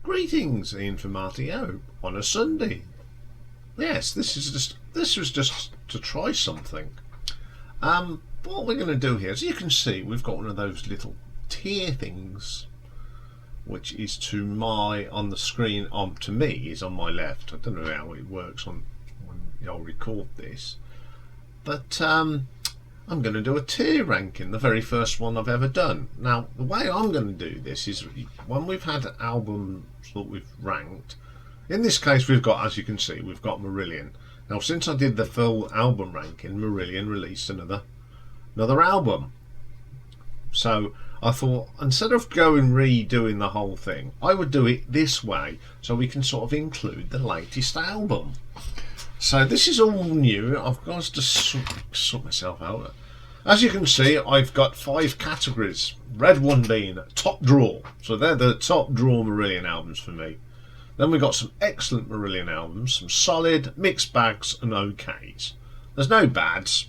Greetings, Iain from RTO on a Sunday. Yes, this was just to try something. What we're going to do here, as you can see, we've got one of those little tier things, which is to my on the screen. To me, is on my left. I don't know how it works when I'll record this, but I'm going to do a tier ranking, the very first one I've ever done. Now, the way I'm going to do this is when we've had albums that we've ranked. In this case, we've got, as you can see, we've got Marillion. Now, since I did the full album ranking, Marillion released another album. So I thought, instead of redoing the whole thing, I would do it this way, so we can sort of include the latest album. So this is all new. I've got to sort myself out. As you can see, I've got 5 categories. Red one being top draw. So they're the top draw Marillion albums for me. Then we've got some excellent Marillion albums, some solid, mixed bags and okays. There's no bads.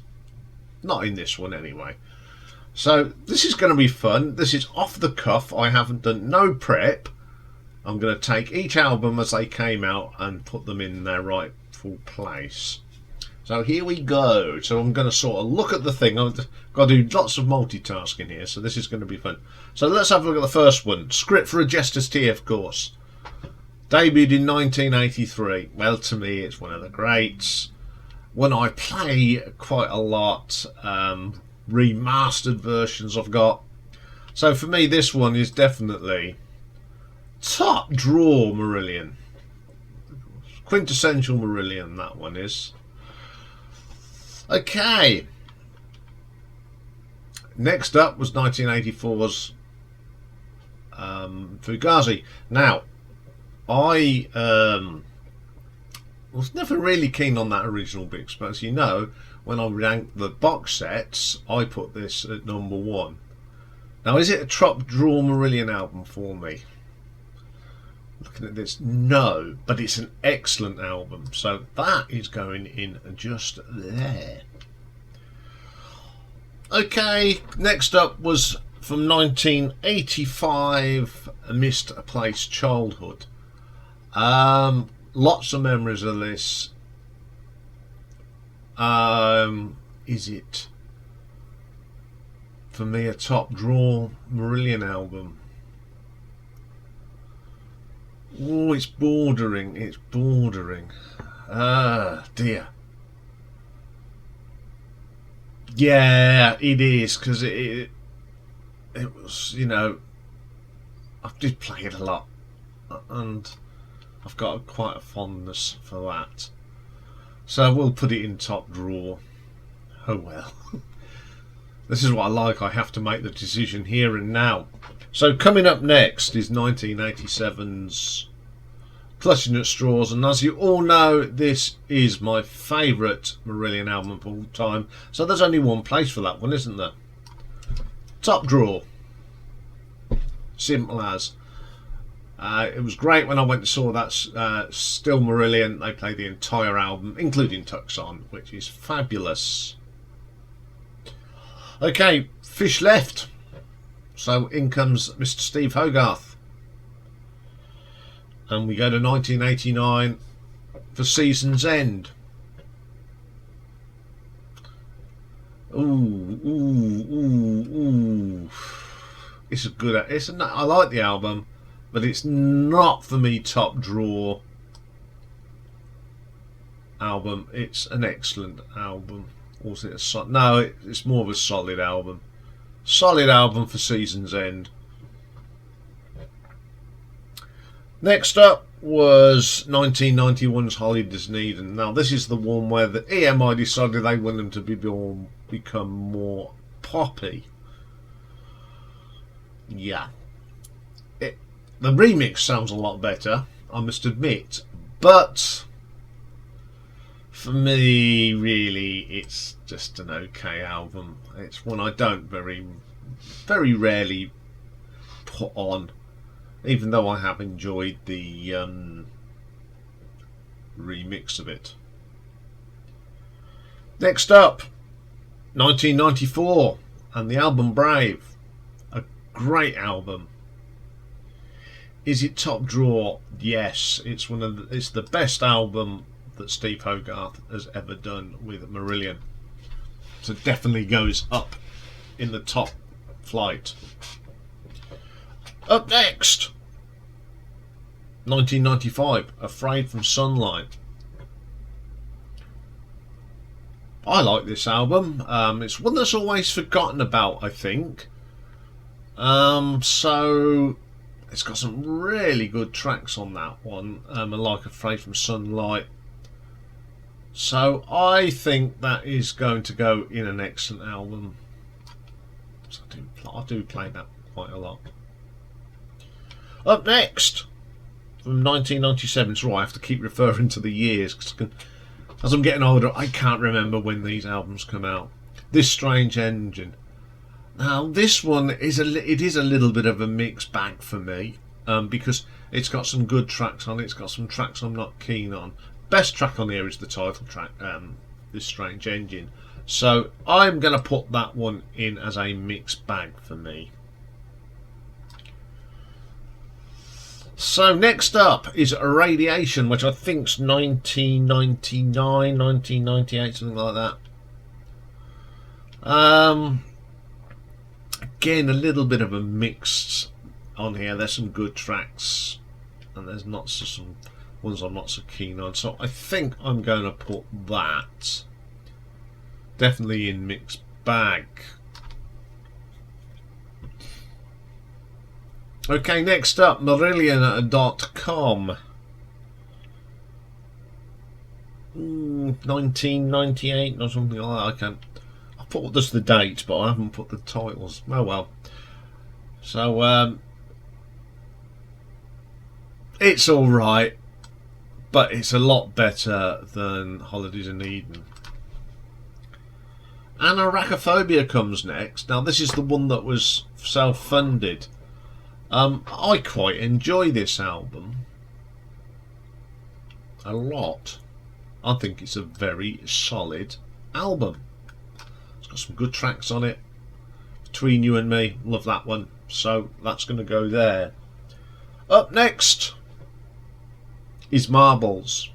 Not in this one anyway. So this is going to be fun. This is off the cuff. I haven't done no prep. I'm going to take each album as they came out and put them in their rightful place. So here we go. So I'm going to sort of look at the thing. I've got to do lots of multitasking here, so this is going to be fun. So let's have a look at the first one. Script for a Jester's Tea, of course. Debuted in 1983. Well, to me, it's one of the greats. One I play quite a lot. Remastered versions I've got. So for me, this one is definitely top draw Marillion. Quintessential Marillion, that one is. Okay. Next up was 1984's Fugazi. Now, I was never really keen on that original mix, but as you know, when I ranked the box sets, I put this at number 1. Now, is it a top draw Marillion album for me? Looking at this, no, but it's an excellent album, so that is going in just there. Okay, next up was from 1985, A Misplaced Childhood. Lots of memories of this. Is it for me a top draw Marillion album? Oh, it's bordering. It's bordering. Dear. Yeah, it is, because it was, you know, I did play it a lot, and I've got quite a fondness for that. So we'll put it in top drawer. Oh well. This is what I like. I have to make the decision here and now. So coming up next is 1987's Clutching at Straws, and as you all know, this is my favourite Marillion album of all time. So there's only one place for that one, isn't there? Top drawer. Simple as. It was great when I went and saw that Still Marillion. They played the entire album, including Tucson, which is fabulous. Okay, Fish left. So in comes Mr. Steve Hogarth. And we go to 1989 for Season's End. Ooh. It's a good. I like the album, but it's not for me top draw album. It's an excellent album. Or is it a no? It's more of a solid album. Solid album for Season's End. Next up was 1991's Holidays Need, and now this is the one where the EMI decided they want them to become more poppy. Yeah. The remix sounds a lot better, I must admit, but For me, really, it's just an okay album. It's one I don't very rarely put on, even though I have enjoyed the remix of it. Next up, 1994, and the album Brave. A great album. Is it top drawer? Yes, it's it's the best album that Steve Hogarth has ever done with Marillion. So it definitely goes up in the top flight. Up next, 1995, Afraid from Sunlight. I like this album. It's one that's always forgotten about, I think. So it's got some really good tracks on that one. I like Afraid from Sunlight. So I think that is going to go in an excellent album. So I do play that quite a lot. Up next, from 1997. So I have to keep referring to the years because as I'm getting older, I can't remember when these albums come out. This Strange Engine. Now, this one is a little bit of a mixed bag for me because it's got some good tracks on it. It's got some tracks I'm not keen on. Best track on here is the title track, This Strange Engine. So I'm going to put that one in as a mixed bag for me. So next up is Radiation, which I think's 1999, 1998, something like that. Again, a little bit of a mix on here. There's some good tracks, and there's not some ones I'm not so keen on. So I think I'm going to put that definitely in mixed bag. Okay, next up, Marillion.com. 1998 or something like that. I put just the dates, but I haven't put the titles. Oh well. So it's all right, but it's a lot better than Holidays in Eden. Anarchaphobia comes next. Now this is the one that was self-funded. I quite enjoy this album a lot. I think it's a very solid album. It's got some good tracks on it. Between You and Me, love that one. So that's going to go there. Up next is Marbles.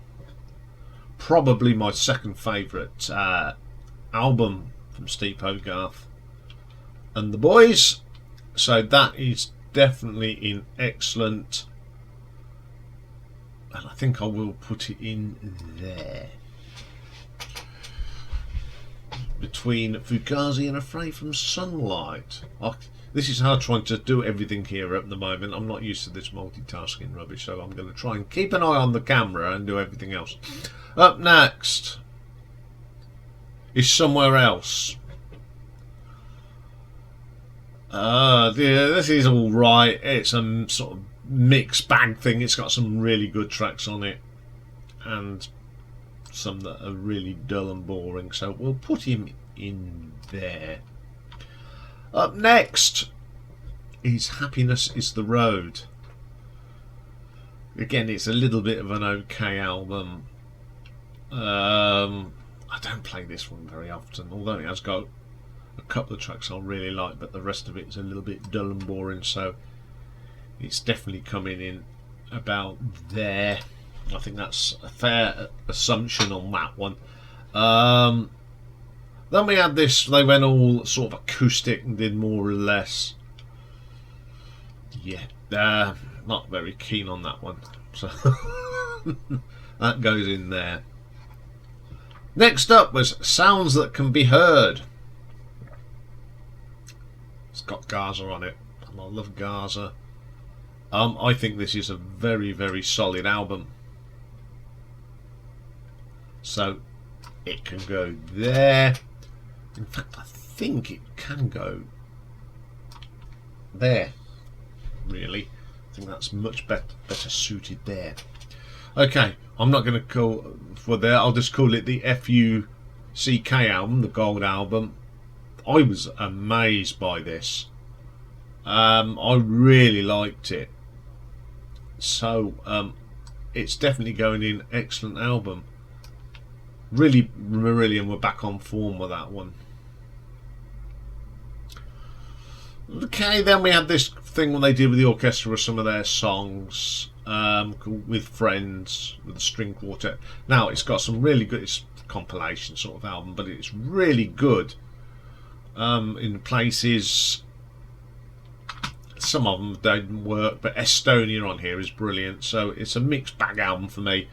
Probably my second favourite album from Steve Hogarth and the boys. So that is definitely in excellent, and I think I will put it in there between Fugazi and Afraid from Sunlight. This is how I'm trying to do everything here at the moment. I'm not used to this multitasking rubbish, so I'm going to try and keep an eye on the camera and do everything else. Up next is Somewhere Else. This is all right. It's a sort of mixed bag thing. It's got some really good tracks on it and some that are really dull and boring, so we'll put him in there. Up next is Happiness is the Road. Again, it's a little bit of an okay album. I don't play this one very often, although it has got a couple of tracks I really like, but the rest of it is a little bit dull and boring, so it's definitely coming in about there. I think that's a fair assumption on that one. Then we had this, they went all sort of acoustic and did more or less. Yeah, not very keen on that one, so that goes in there. Next up was Sounds That Can Be Heard. It's got Gaza on it, and I love Gaza. I think this is a very, very solid album. So it can go there. In fact, I think it can go there. Really, I think that's much better suited there. Okay, I'm not going to call for there. I'll just call it the FUCK album, the Gold album. I was amazed by this. I really liked it. So it's definitely going in. Excellent album. Really, Marillion were back on form with that one. Okay, then we had this thing when they did with the orchestra with some of their songs, with Friends, with the string quartet. Now it's got some really good, it's a compilation sort of album, but it's really good in places. Some of them don't work, but Estonia on here is brilliant. So it's a mixed bag album for me,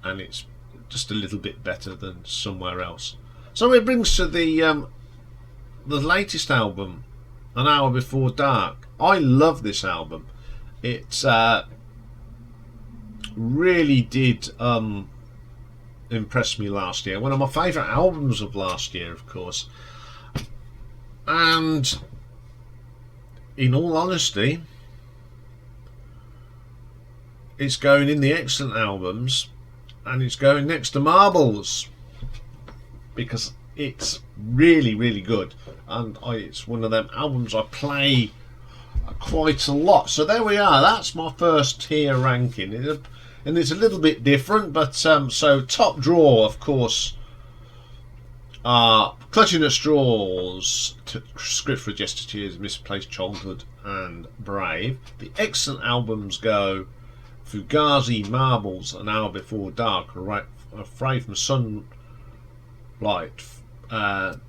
and it's just a little bit better than somewhere else. So it brings to the latest album, An Hour Before Dark. I love this album. It really did impress me last year. One of my favourite albums of last year, of course. And in all honesty, it's going in the excellent albums, and it's going next to Marbles, because it's really, really good, and it's one of them albums I play quite a lot. So there we are. That's my first tier ranking, and it's a little bit different, but so top draw, of course, Clutching at Straws, Script for Jester Tears, Misplaced Childhood, and Brave. The excellent albums go Fugazi, Marbles, An Hour Before Dark, Afraid from Sunlight. Then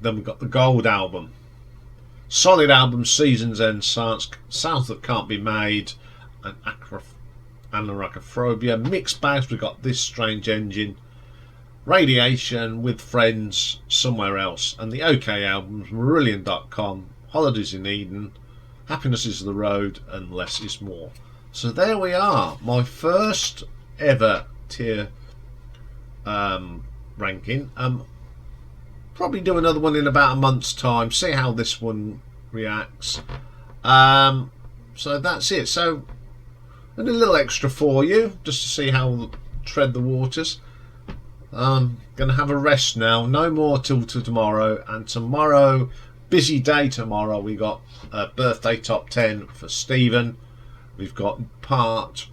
we've got the Gold album. Solid album, Seasons End, Sounds That Can't Be Made, and Anarchaphobia. Mixed bags, we've got This Strange Engine, Radiation, With Friends, Somewhere Else, and the OK albums, Marillion.com, Holidays in Eden, Happiness Is the Road, and Less Is More. So there we are, my first ever tier ranking. Probably do another one in about a month's time, see how this one reacts. So that's it. So, and a little extra for you, just to see how tread the waters. Gonna have a rest now, no more till tomorrow, and tomorrow, busy day tomorrow. We got a birthday top 10 for Stephen. We've got part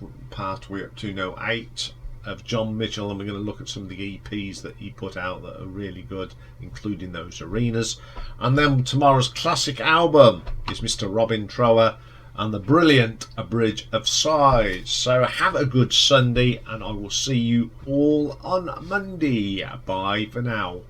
we're up to now 8 of John Mitchell, and we're going to look at some of the EPs that he put out that are really good, including those Arenas. And then tomorrow's classic album is Mr. Robin Trower and the brilliant A Bridge of Sighs. So have a good Sunday, and I will see you all on Monday. Bye for now.